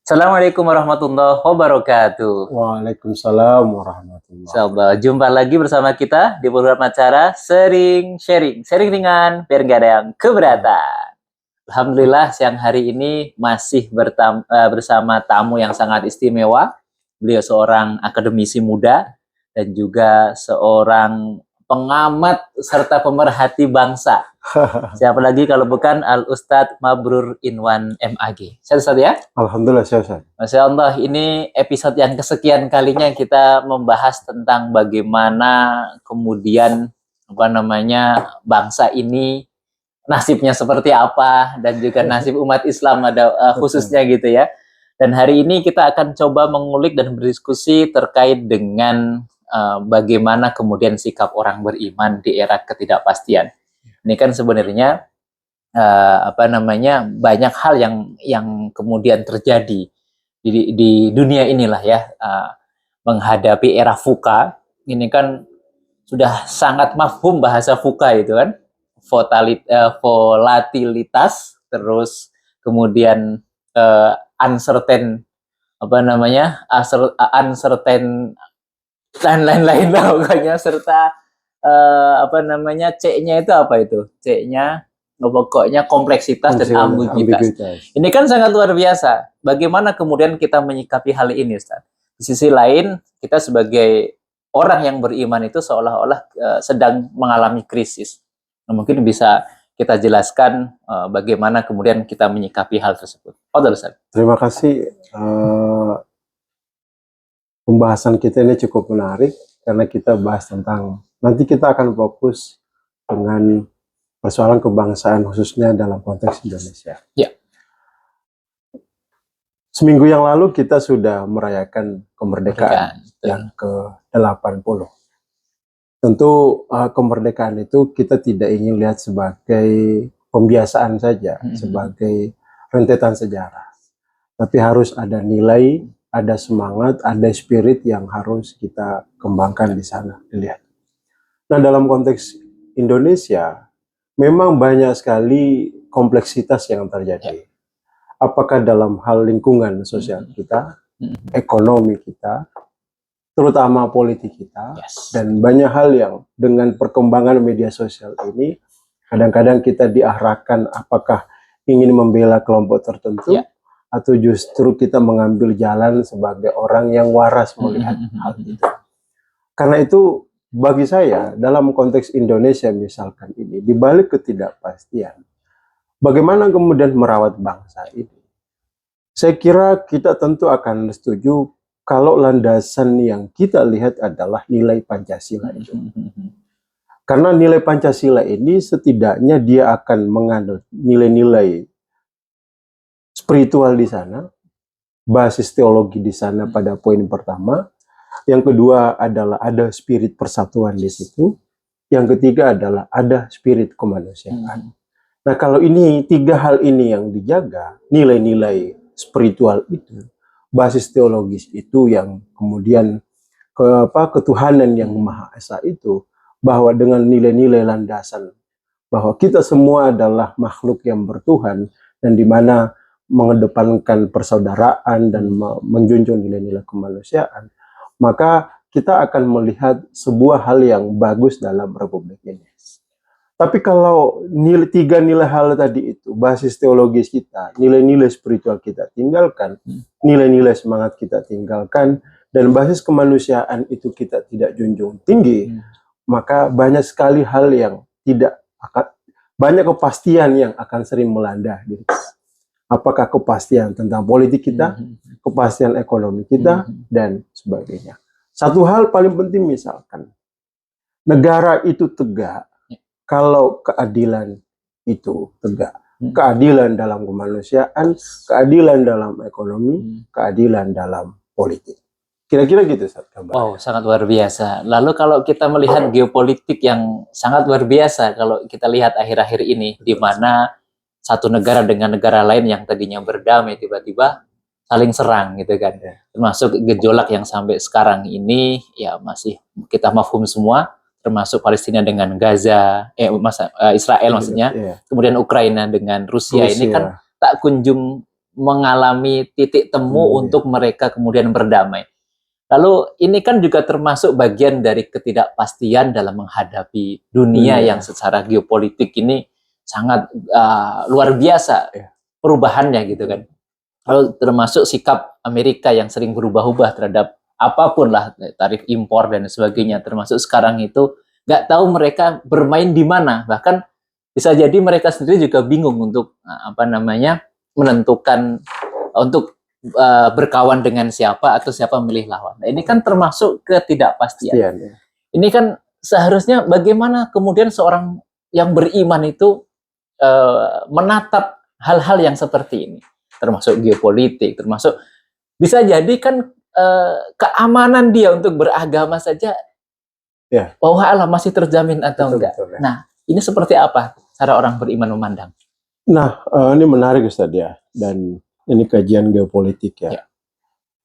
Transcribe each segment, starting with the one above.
Assalamualaikum warahmatullahi wabarakatuh. Waalaikumsalam warahmatullahi wabarakatuh. Insyaallah, jumpa lagi bersama kita di program acara Sering Sharing. Sharing ringan, biar nggak ada yang keberatan. Alhamdulillah, siang hari ini masih bersama tamu yang sangat istimewa. Beliau seorang akademisi muda dan juga seorang pengamat serta pemerhati bangsa. Siapa lagi kalau bukan Al Ustadz Mabrur Inwan MAG. Sehat ya? Alhamdulillah sehat. Masya Allah, ini episode yang kesekian kalinya kita membahas tentang bagaimana kemudian bangsa ini nasibnya seperti apa dan juga nasib umat Islam ada khususnya gitu ya. Dan hari ini kita akan coba mengulik dan berdiskusi terkait dengan bagaimana kemudian sikap orang beriman di era ketidakpastian. Ini kan sebenarnya banyak hal yang kemudian terjadi di dunia inilah ya, menghadapi era VUCA. Ini kan sudah sangat mafhum bahasa VUCA itu kan, volatilitas, terus kemudian uncertain uncertain dan lain-lain pokoknya, serta C-nya itu apa itu? C-nya pokoknya kompleksitas dan ambiguitas. Ini kan sangat luar biasa. Bagaimana kemudian kita menyikapi hal ini, Ustaz? Di sisi lain, kita sebagai orang yang beriman itu seolah-olah sedang mengalami krisis. Nah, mungkin bisa kita jelaskan bagaimana kemudian kita menyikapi hal tersebut. Ustaz. Terima kasih. Pembahasan kita ini cukup menarik karena kita bahas tentang, nanti kita akan fokus dengan persoalan kebangsaan khususnya dalam konteks Indonesia. Ya. Seminggu yang lalu kita sudah merayakan kemerdekaan yang ke-80. Tentu kemerdekaan itu kita tidak ingin lihat sebagai pembiasaan saja, sebagai rentetan sejarah. Tapi harus ada nilai, ada semangat, ada spirit yang harus kita kembangkan di sana, dilihat. Nah, dalam konteks Indonesia, memang banyak sekali kompleksitas yang terjadi. Apakah dalam hal lingkungan sosial kita, ekonomi kita, terutama politik kita, dan banyak hal yang dengan perkembangan media sosial ini, kadang-kadang kita diarahkan apakah ingin membela kelompok tertentu, atau justru kita mengambil jalan sebagai orang yang waras melihat hal itu. Karena itu, bagi saya, dalam konteks Indonesia misalkan ini, di balik ketidakpastian, bagaimana kemudian merawat bangsa ini? Saya kira kita tentu akan setuju kalau landasan yang kita lihat adalah nilai Pancasila itu. Karena nilai Pancasila ini setidaknya dia akan mengandung nilai-nilai spiritual di sana, basis teologi di sana pada poin pertama. Yang kedua adalah ada spirit persatuan di situ. Yang ketiga adalah ada spirit kemanusiaan. Nah, kalau ini tiga hal ini yang dijaga, nilai-nilai spiritual itu, basis teologis itu yang kemudian ketuhanan yang Maha Esa itu, bahwa dengan nilai-nilai landasan bahwa kita semua adalah makhluk yang bertuhan dan di mana mengedepankan persaudaraan dan menjunjung nilai-nilai kemanusiaan, maka kita akan melihat sebuah hal yang bagus dalam republik ini. Tapi kalau tiga nilai hal tadi itu, basis teologis kita, nilai-nilai spiritual kita tinggalkan, nilai-nilai semangat kita tinggalkan, dan basis kemanusiaan itu kita tidak junjung tinggi, maka banyak sekali hal yang banyak kepastian yang akan sering melanda diri kita. Apakah kepastian tentang politik kita, kepastian ekonomi kita, dan sebagainya. Satu hal paling penting misalkan, negara itu tegak kalau keadilan itu tegak. Keadilan dalam kemanusiaan, keadilan dalam ekonomi, keadilan dalam politik. Kira-kira gitu, Ustaz. Wow, sangat luar biasa. Lalu kalau kita melihat geopolitik yang sangat luar biasa, kalau kita lihat akhir-akhir ini, di mana satu negara dengan negara lain yang tadinya berdamai tiba-tiba saling serang gitu kan. Termasuk gejolak yang sampai sekarang ini ya masih kita mafhum semua, termasuk Palestina dengan Gaza, Israel maksudnya, kemudian Ukraina dengan Rusia ini kan tak kunjung mengalami titik temu untuk mereka kemudian berdamai. Lalu ini kan juga termasuk bagian dari ketidakpastian dalam menghadapi dunia yang secara geopolitik ini sangat luar biasa perubahannya gitu kan. Lalu termasuk sikap Amerika yang sering berubah-ubah terhadap apapun lah, tarif impor dan sebagainya, termasuk sekarang itu nggak tahu mereka bermain di mana, bahkan bisa jadi mereka sendiri juga bingung untuk menentukan untuk berkawan dengan siapa atau siapa milih lawan. Nah, ini kan termasuk ketidakpastian. Ya. Ini kan seharusnya bagaimana kemudian seorang yang beriman itu menatap hal-hal yang seperti ini, termasuk geopolitik, termasuk bisa jadi kan keamanan dia untuk beragama saja, bahwa Allah masih terjamin atau enggak. Betul, ya. Nah, ini seperti apa cara orang beriman memandang? Nah, ini menarik Ustaz ya, dan ini kajian geopolitik ya.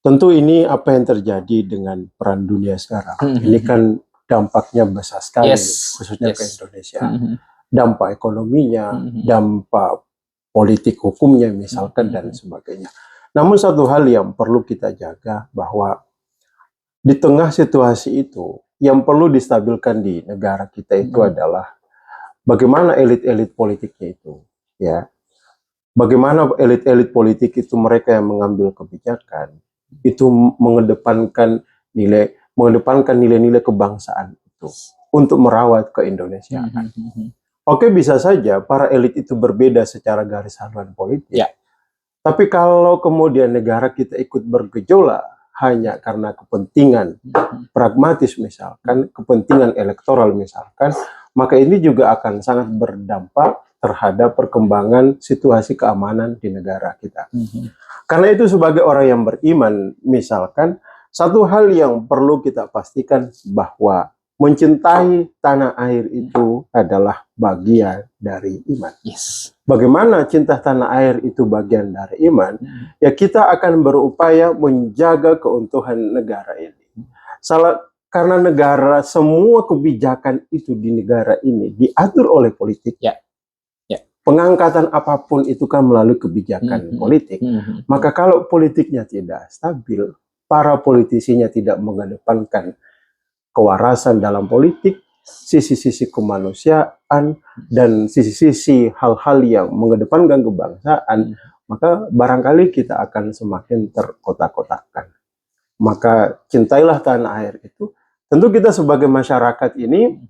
Tentu ini apa yang terjadi dengan peran dunia sekarang. Ini kan dampaknya besar sekali, khususnya ke Indonesia. Dampak ekonominya, dampak politik hukumnya misalkan dan sebagainya. Namun satu hal yang perlu kita jaga bahwa di tengah situasi itu yang perlu distabilkan di negara kita itu adalah bagaimana elit-elit politiknya itu, ya. Bagaimana elit-elit politik itu mereka yang mengambil kebijakan itu mengedepankan nilai-nilai kebangsaan itu untuk merawat keindonesiaan. Oke, bisa saja para elit itu berbeda secara garis haluan politik. Tapi kalau kemudian negara kita ikut bergejolak hanya karena kepentingan pragmatis misalkan, kepentingan elektoral misalkan, maka ini juga akan sangat berdampak terhadap perkembangan situasi keamanan di negara kita. Karena itu sebagai orang yang beriman, misalkan, satu hal yang perlu kita pastikan bahwa mencintai tanah air itu adalah bagian dari iman. Bagaimana cinta tanah air itu bagian dari iman? Ya kita akan berupaya menjaga keutuhan negara ini. Karena negara, semua kebijakan itu di negara ini diatur oleh politik. Pengangkatan apapun itu kan melalui kebijakan politik. Maka kalau politiknya tidak stabil, para politisinya tidak mengedepankan kewarasan dalam politik, sisi-sisi kemanusiaan, dan sisi-sisi hal-hal yang mengedepankan kebangsaan, maka barangkali kita akan semakin terkotak-kotakan. Maka cintailah tanah air itu. Tentu kita sebagai masyarakat ini,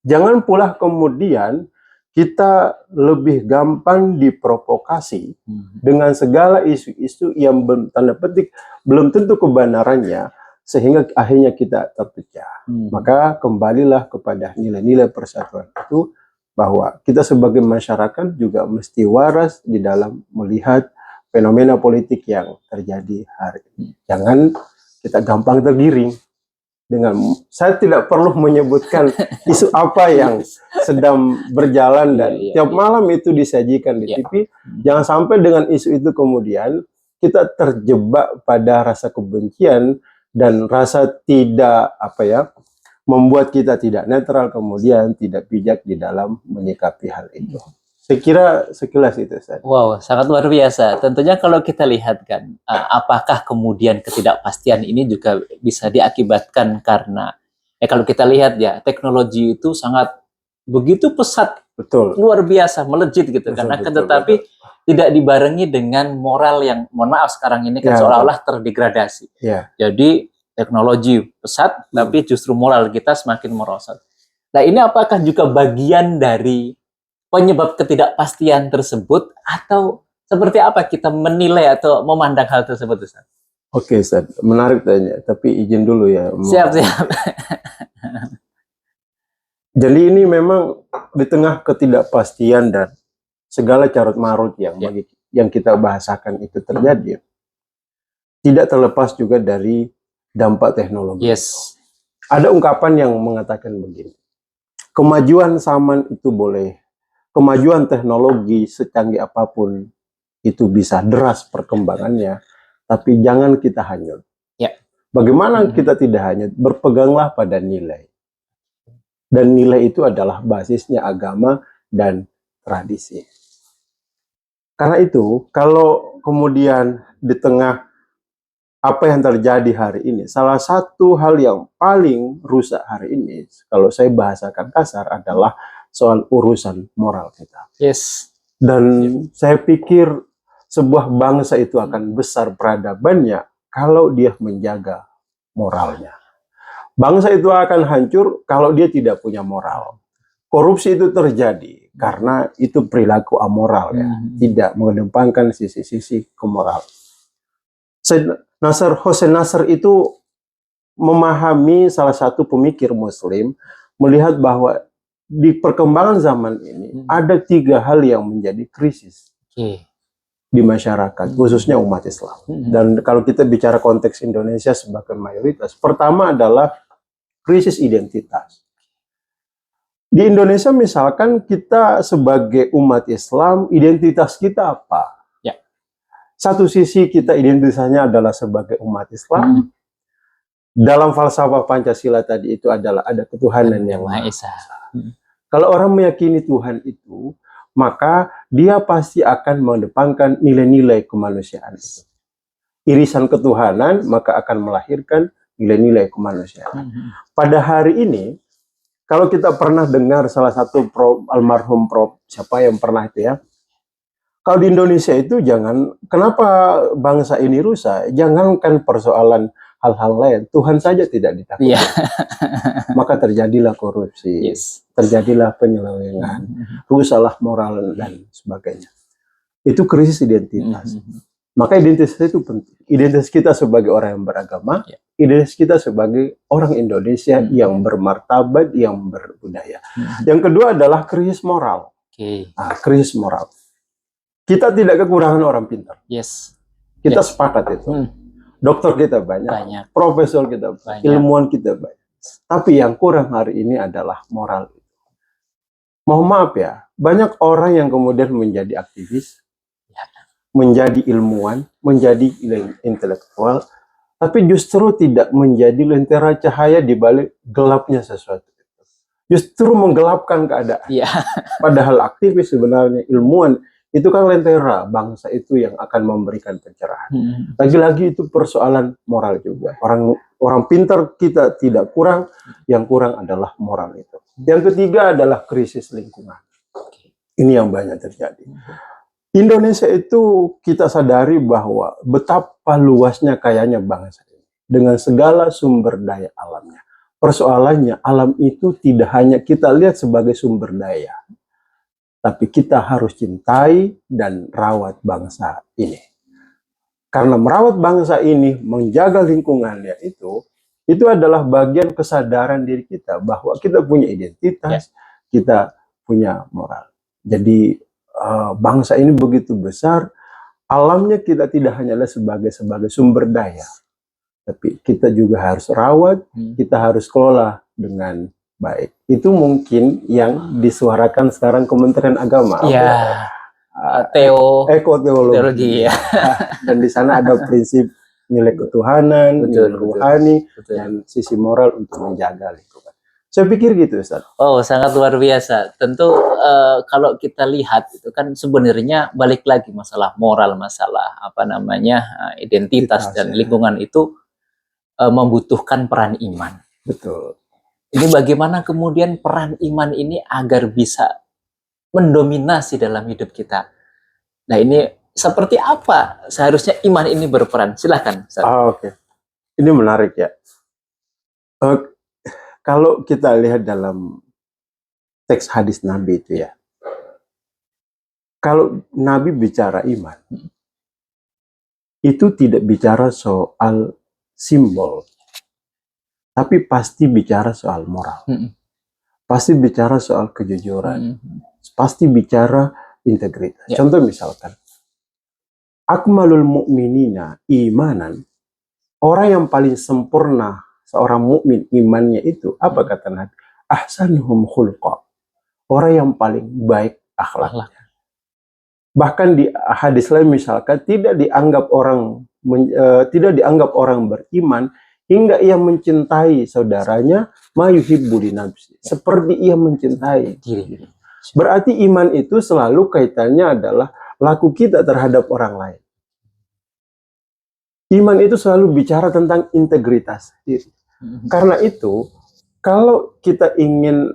jangan pula kemudian kita lebih gampang diprovokasi dengan segala isu-isu yang tanda petik belum tentu kebenarannya, sehingga akhirnya kita terpecah. Maka kembalilah kepada nilai-nilai persatuan itu, bahwa kita sebagai masyarakat juga mesti waras di dalam melihat fenomena politik yang terjadi hari ini. Jangan kita gampang tergiring. Saya tidak perlu menyebutkan isu apa yang sedang berjalan dan tiap malam itu disajikan di TV. Jangan sampai dengan isu itu kemudian kita terjebak pada rasa kebencian dan rasa tidak membuat kita tidak netral, kemudian tidak bijak di dalam menyikapi hal itu. Saya kira sekilas itu, Ustaz. Wow, sangat luar biasa. Tentunya kalau kita lihat kan, apakah kemudian ketidakpastian ini juga bisa diakibatkan karena, kalau kita lihat ya, teknologi itu sangat begitu pesat, luar biasa, melejit gitu. Karena tetapi tidak dibarengi dengan moral yang, mohon maaf sekarang ini kan seolah-olah terdegradasi. Jadi teknologi pesat, tapi justru moral kita semakin merosot. Nah ini apakah juga bagian dari penyebab ketidakpastian tersebut, atau seperti apa kita menilai atau memandang hal tersebut, Ustaz? Oke, Ustaz. Menarik tanya, tapi izin dulu ya. Siap. Jadi ini memang di tengah ketidakpastian dan segala carut marut yang kita bahasakan itu terjadi, tidak terlepas juga dari dampak teknologi. Ada ungkapan yang mengatakan begini, kemajuan zaman itu boleh, kemajuan teknologi secanggih apapun itu bisa deras perkembangannya, tapi jangan kita hanyut. Bagaimana kita tidak hanyut? Berpeganglah pada nilai. Dan nilai itu adalah basisnya agama dan tradisi. Karena itu, kalau kemudian di tengah apa yang terjadi hari ini, salah satu hal yang paling rusak hari ini, kalau saya bahasakan kasar, adalah soal urusan moral kita. Yes. Dan saya pikir sebuah bangsa itu akan besar peradabannya kalau dia menjaga moralnya. Bangsa itu akan hancur kalau dia tidak punya moral. Korupsi itu terjadi karena itu perilaku amoral ya, tidak mengedepankan sisi-sisi kemoral. Hussein Nasr itu memahami, salah satu pemikir Muslim, melihat bahwa di perkembangan zaman ini ada 3 hal yang menjadi krisis di masyarakat, khususnya umat Islam. Dan kalau kita bicara konteks Indonesia sebagai mayoritas, pertama adalah krisis identitas. Di Indonesia misalkan kita sebagai umat Islam, identitas kita apa? Ya. Satu sisi kita identitasnya adalah sebagai umat Islam. Dalam falsafah Pancasila tadi itu adalah ada ketuhanan yang Maha Esa. Kalau orang meyakini Tuhan itu, maka dia pasti akan mengedepankan nilai-nilai kemanusiaan itu. Irisan ketuhanan maka akan melahirkan nilai-nilai kemanusiaan. Pada hari ini, kalau kita pernah dengar salah satu almarhum Prof, siapa yang pernah itu ya, kalau di Indonesia itu kenapa bangsa ini rusak? Jangankan persoalan hal-hal lain, Tuhan saja tidak ditakutkan. Maka terjadilah korupsi, terjadilah penyelewengan, rusaklah moral dan sebagainya. Itu krisis identitas. Maka identitas itu penting. Identitas kita sebagai orang yang beragama, identitas kita sebagai orang Indonesia yang bermartabat, yang berbudaya. Yang kedua adalah krisis moral. Krisis moral. Kita tidak kekurangan orang pintar. Kita sepakat itu. Dokter kita banyak, profesor kita banyak, ilmuwan kita banyak. Tapi yang kurang hari ini adalah moral. Mohon maaf ya, banyak orang yang kemudian menjadi aktivis, menjadi ilmuwan, menjadi intelektual, tapi justru tidak menjadi lentera cahaya di balik gelapnya sesuatu. Justru menggelapkan keadaan. Padahal aktivis sebenarnya, ilmuwan, itu kan lentera bangsa itu yang akan memberikan pencerahan. Lagi-lagi itu persoalan moral juga. Orang pintar kita tidak kurang, yang kurang adalah moral itu. Yang ketiga adalah krisis lingkungan. Ini yang banyak terjadi. Indonesia itu kita sadari bahwa betapa luasnya kayanya bangsa ini dengan segala sumber daya alamnya. Persoalannya, alam itu tidak hanya kita lihat sebagai sumber daya, tapi kita harus cintai dan rawat bangsa ini. Karena merawat bangsa ini, menjaga lingkungannya itu adalah bagian kesadaran diri kita bahwa kita punya identitas, kita punya moral. Jadi bangsa ini begitu besar, alamnya kita tidak hanyalah sebagai sumber daya, tapi kita juga harus rawat, kita harus kelola dengan baik. Itu mungkin yang disuarakan sekarang Kementerian Agama. Ekoteologi. Dan di sana ada prinsip nilai ketuhanan, nilai rohani, dan sisi moral untuk menjaga lingkungan. Saya pikir gitu, Ustaz. Oh, sangat luar biasa. Tentu kalau kita lihat itu kan sebenarnya balik lagi masalah moral, masalah identitas dan lingkungan itu membutuhkan peran iman. Betul. Ini bagaimana kemudian peran iman ini agar bisa mendominasi dalam hidup kita. Nah, ini seperti apa seharusnya iman ini berperan? Silahkan. Oke. Ini menarik ya. Kalau kita lihat dalam teks hadis Nabi itu ya, kalau Nabi bicara iman, itu tidak bicara soal simbol, tapi pasti bicara soal moral. Pasti bicara soal kejujuran. Pasti bicara integritas. Contoh misalkan, akmalul mu'minina imanan, orang yang paling sempurna seorang mukmin imannya itu, apa kata Nabi? Ahsanuhum khulqa, orang yang paling baik akhlaknya. Bahkan di hadis lain misalkan tidak dianggap orang beriman hingga ia mencintai saudaranya mayuhibbu li nafsi, seperti ia mencintai diri. Berarti iman itu selalu kaitannya adalah laku kita terhadap orang lain. Iman itu selalu bicara tentang integritas diri. Karena itu, kalau kita ingin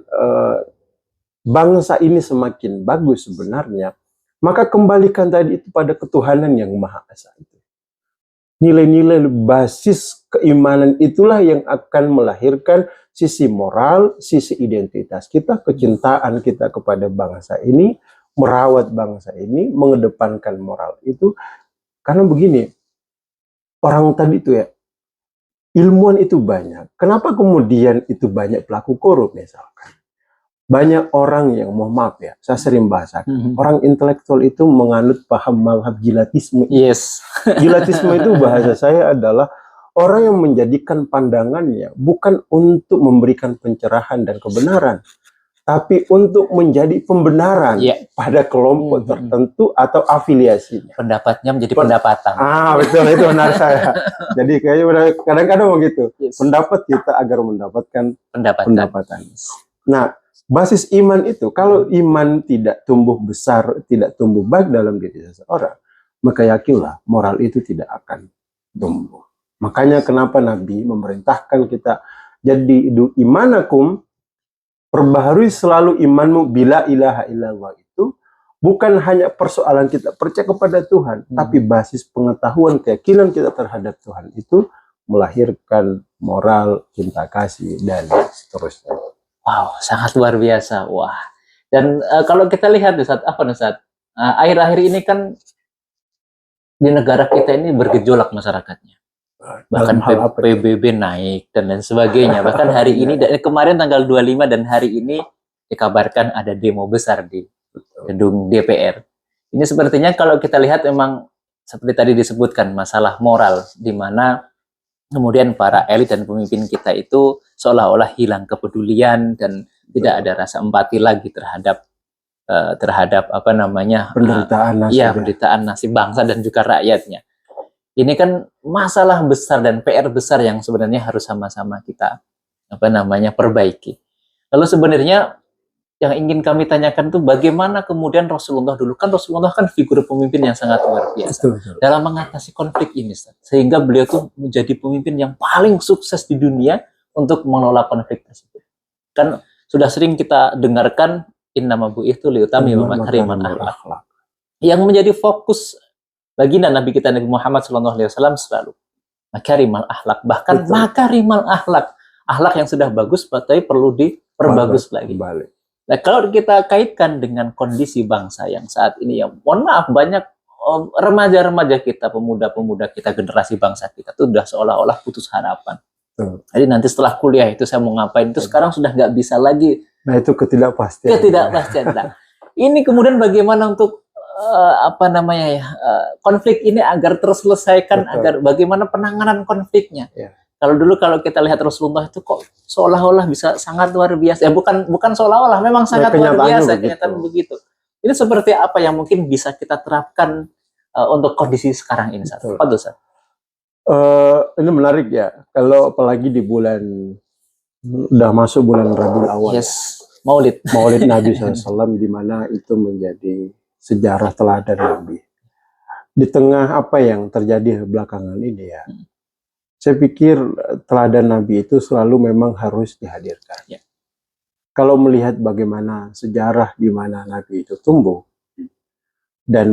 bangsa ini semakin bagus sebenarnya, maka kembalikan tadi itu pada ketuhanan yang Maha Esa itu. Nilai-nilai basis keimanan itulah yang akan melahirkan sisi moral, sisi identitas kita, kecintaan kita kepada bangsa ini, merawat bangsa ini, mengedepankan moral itu. Karena begini, orang tadi itu ya, ilmuwan itu banyak. Kenapa kemudian itu banyak pelaku korup misalkan? Banyak orang yang, mohon maaf ya, saya sering bahasakan, orang intelektual itu menganut paham mazhab jilatisme. Yes. Jilatisme itu bahasa saya adalah orang yang menjadikan pandangannya bukan untuk memberikan pencerahan dan kebenaran, tapi untuk menjadi pembenaran pada kelompok tertentu atau afiliasinya. Pendapatnya menjadi pendapatan. Betul, itu benar saya. Jadi kayaknya kadang-kadang begitu. Pendapat kita agar mendapatkan pendapatan. Nah, basis iman itu, kalau iman tidak tumbuh besar, tidak tumbuh baik dalam diri seseorang, maka yakinlah moral itu tidak akan tumbuh. Makanya kenapa Nabi memerintahkan kita, jadi imanakum, perbaharui selalu imanmu bila ilaha illallah itu, bukan hanya persoalan kita percaya kepada Tuhan, tapi basis pengetahuan, keyakinan kita terhadap Tuhan itu melahirkan moral, cinta kasih, dan seterusnya. Wow, sangat luar biasa. Wah. Dan kalau kita lihat Ustaz, akhir-akhir ini kan di negara kita ini bergejolak masyarakatnya. Bahkan PBB naik dan lain sebagainya. Bahkan hari ini, kemarin tanggal 25 dan hari ini dikabarkan ada demo besar di gedung DPR. Ini sepertinya kalau kita lihat memang seperti tadi disebutkan masalah moral, di mana kemudian para elit dan pemimpin kita itu seolah-olah hilang kepedulian dan tidak ada rasa empati lagi terhadap penderitaan nasib bangsa dan juga rakyatnya. Ini kan masalah besar dan PR besar yang sebenarnya harus sama-sama kita perbaiki. Lalu sebenarnya yang ingin kami tanyakan tuh bagaimana kemudian Rasulullah dulu, kan Rasulullah kan figur pemimpin yang sangat luar biasa dalam mengatasi konflik ini, sehingga beliau tuh menjadi pemimpin yang paling sukses di dunia untuk mengelola konflik tersebut. Kan sudah sering kita dengarkan innama bu'itsu liutammima makarimal akhlaq. Yang menjadi fokus baginda Nabi kita Nabi Muhammad SAW selalu makarimal akhlaq, bahkan makarimal akhlak yang sudah bagus tapi perlu diperbagus lagi. Nah, kalau kita kaitkan dengan kondisi bangsa yang saat ini, ya mohon maaf, banyak remaja-remaja kita, pemuda-pemuda kita, generasi bangsa kita itu sudah seolah-olah putus harapan. Jadi nanti setelah kuliah itu saya mau ngapain, itu sekarang sudah nggak bisa lagi. Nah, itu ketidakpastian. Nah, ini kemudian bagaimana untuk konflik ini agar terselesaikan, agar bagaimana penanganan konfliknya. Kalau dulu kalau kita lihat Rasulullah itu kok seolah-olah bisa sangat luar biasa. Ya bukan seolah-olah, memang sangat luar biasa, kenyataan begitu. Ini seperti apa yang mungkin bisa kita terapkan untuk kondisi sekarang ini, Ustaz? Ini menarik ya. Kalau apalagi di bulan, udah masuk bulan Rabiul Awal. Maulid Nabi SAW, di mana itu menjadi sejarah teladan Nabi. Di tengah apa yang terjadi belakangan ini ya, saya pikir teladan Nabi itu selalu memang harus dihadirkan. Kalau melihat bagaimana sejarah di mana Nabi itu tumbuh dan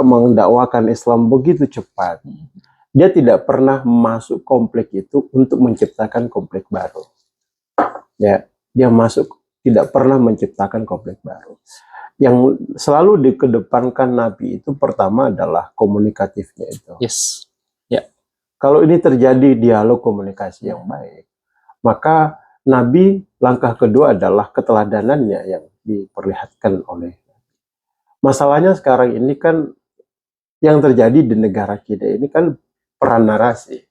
mendakwakan Islam begitu cepat, dia tidak pernah masuk konflik itu untuk menciptakan konflik baru. Ya, dia tidak pernah menciptakan konflik baru. Yang selalu dikedepankan Nabi itu pertama adalah komunikatifnya itu. Kalau ini terjadi dialog komunikasi yang baik, maka Nabi langkah kedua adalah keteladanannya yang diperlihatkan oleh Nabi. Masalahnya sekarang ini kan yang terjadi di negara kita ini kan peran narasi.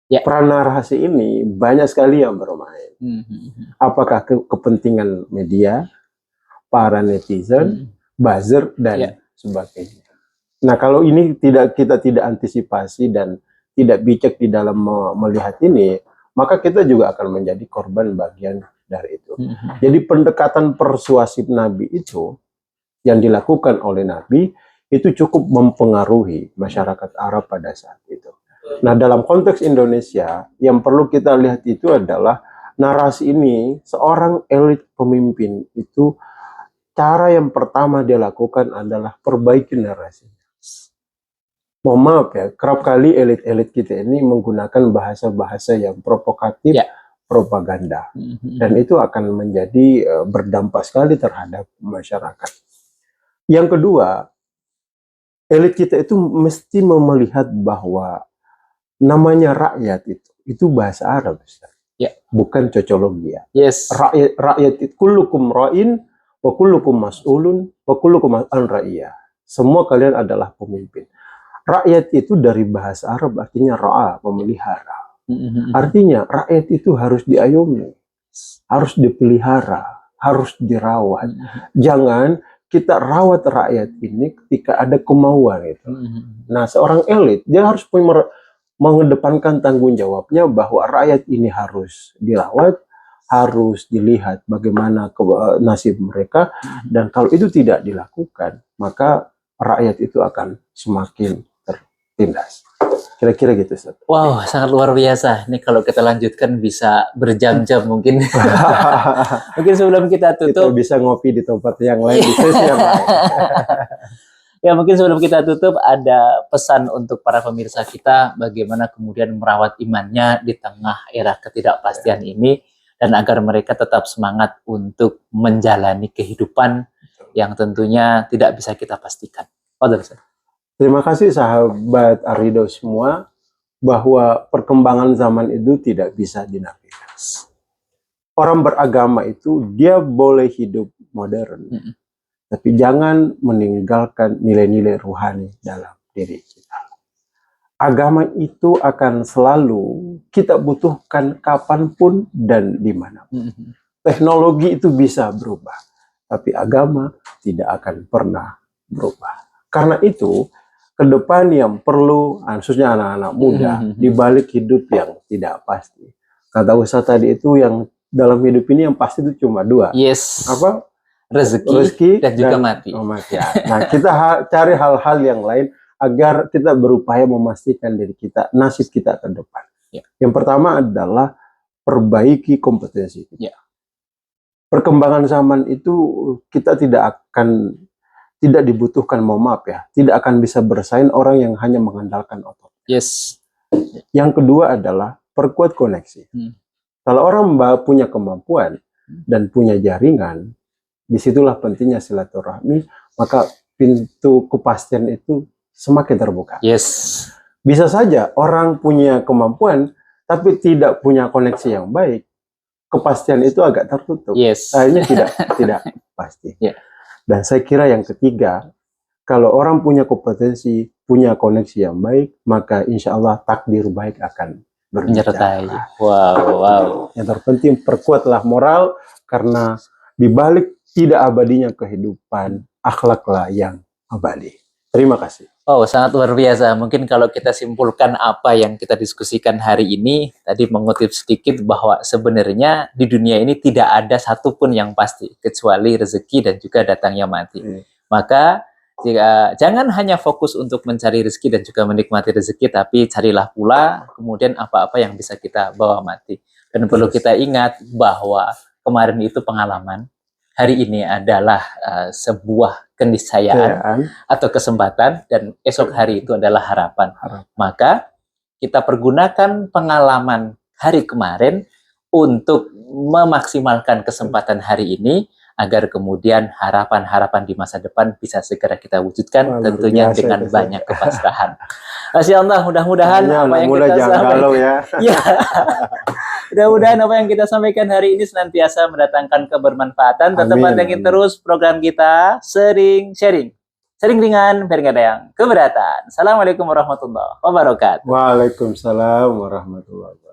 Peran narasi ini banyak sekali yang bermain. Apakah kepentingan media, para netizen, buzzer, dan sebagainya. Nah, kalau ini kita tidak antisipasi dan tidak bijak di dalam melihat ini, maka kita juga akan menjadi korban bagian dari itu. Jadi pendekatan persuasif Nabi itu yang dilakukan oleh Nabi itu cukup mempengaruhi masyarakat Arab pada saat itu. Nah, dalam konteks Indonesia, yang perlu kita lihat itu adalah narasi ini, seorang elit pemimpin itu, cara yang pertama dia lakukan adalah perbaiki narasi. Mohon maaf ya, kerap kali elit-elit kita ini menggunakan bahasa-bahasa yang provokatif, Ya. propaganda. Dan itu akan menjadi berdampak sekali terhadap masyarakat. Yang kedua, elit kita itu mesti melihat bahwa namanya rakyat itu bahasa Arab, Ustaz. Ya. Bukan cocologi ya. Yes. Rakyat itu kullukum ra'in wa kullukum mas'ulun wa kullukum an ra'iyah. Semua kalian adalah pemimpin. Rakyat itu dari bahasa Arab artinya ra'a, memelihara. Artinya rakyat itu harus diayomi, harus dipelihara, harus dirawat. Jangan kita rawat rakyat ini ketika ada kemauan itu. Nah, seorang elit dia harus mengedepankan tanggung jawabnya bahwa rakyat ini harus dirawat, harus dilihat bagaimana nasib mereka, dan kalau itu tidak dilakukan, maka rakyat itu akan semakin tertindas. Kira-kira gitu, Ustaz. Wow, sangat luar biasa. Ini kalau kita lanjutkan bisa berjam-jam mungkin. Mungkin sebelum kita Kita tutup, bisa ngopi di tempat yang lain, di sesi yang lain. ya mungkin sebelum kita tutup ada pesan untuk para pemirsa kita bagaimana kemudian merawat imannya di tengah era ketidakpastian ini dan agar mereka tetap semangat untuk menjalani kehidupan yang tentunya tidak bisa kita pastikan. Fadhil, Ustaz. Terima kasih sahabat Arido semua, bahwa perkembangan zaman itu tidak bisa dinafikan. Orang beragama itu dia boleh hidup modern, tapi jangan meninggalkan nilai-nilai ruhani dalam diri kita. Agama itu akan selalu kita butuhkan kapanpun dan dimanapun. Teknologi itu bisa berubah, tapi agama tidak akan pernah berubah. Karena itu, ke depan yang perlu, khususnya anak-anak muda, di balik hidup yang tidak pasti. Kata Ustaz tadi itu, yang dalam hidup ini yang pasti itu cuma dua. Yes. Apa? Rezeki dan juga mati. Ya. Nah, kita cari hal-hal yang lain agar kita berupaya memastikan diri kita, nasib kita ke depan. Ya. Yang pertama adalah perbaiki kompetensi kita. Ya. Perkembangan zaman itu kita tidak dibutuhkan, mohon maaf ya, tidak akan bisa bersaing orang yang hanya mengandalkan otot. Yes. Yang kedua adalah perkuat koneksi. Kalau orang punya kemampuan dan punya jaringan, disitulah pentingnya silaturahmi, maka pintu kepastian itu semakin terbuka. Yes. Bisa saja orang punya kemampuan tapi tidak punya koneksi yang baik, kepastian itu agak tertutup. Yes. Akhirnya tidak pasti. Yeah. Dan saya kira yang ketiga, kalau orang punya kompetensi, punya koneksi yang baik, maka insya Allah takdir baik akan menyertai. berbicara. Wow. Yang terpenting perkuatlah moral, karena di balik tidak abadinya kehidupan, akhlaklah yang abadi. Terima kasih. Oh, sangat luar biasa. Mungkin kalau kita simpulkan apa yang kita diskusikan hari ini, tadi mengutip sedikit bahwa sebenarnya di dunia ini tidak ada satupun yang pasti, kecuali rezeki dan juga datangnya mati. Maka jangan hanya fokus untuk mencari rezeki dan juga menikmati rezeki, tapi carilah pula kemudian apa-apa yang bisa kita bawa mati. Dan perlu kita ingat bahwa kemarin itu pengalaman, hari ini adalah sebuah keniscayaan atau kesempatan, dan esok hari itu adalah harapan. Maka kita pergunakan pengalaman hari kemarin untuk memaksimalkan kesempatan hari ini, agar kemudian harapan-harapan di masa depan bisa segera kita wujudkan, tentunya dengan banyak kepasrahan. Masya Allah, mudah-mudahan apa yang kita sampaikan, ya, mudah-mudahan apa yang kita sampaikan hari ini senantiasa mendatangkan kebermanfaatan. Tetap pantengin terus program kita, sering sharing, sering ringan, biar nggak ada yang keberatan. Assalamualaikum warahmatullahi wabarakatuh. Waalaikumsalam warahmatullahi wabarakatuh.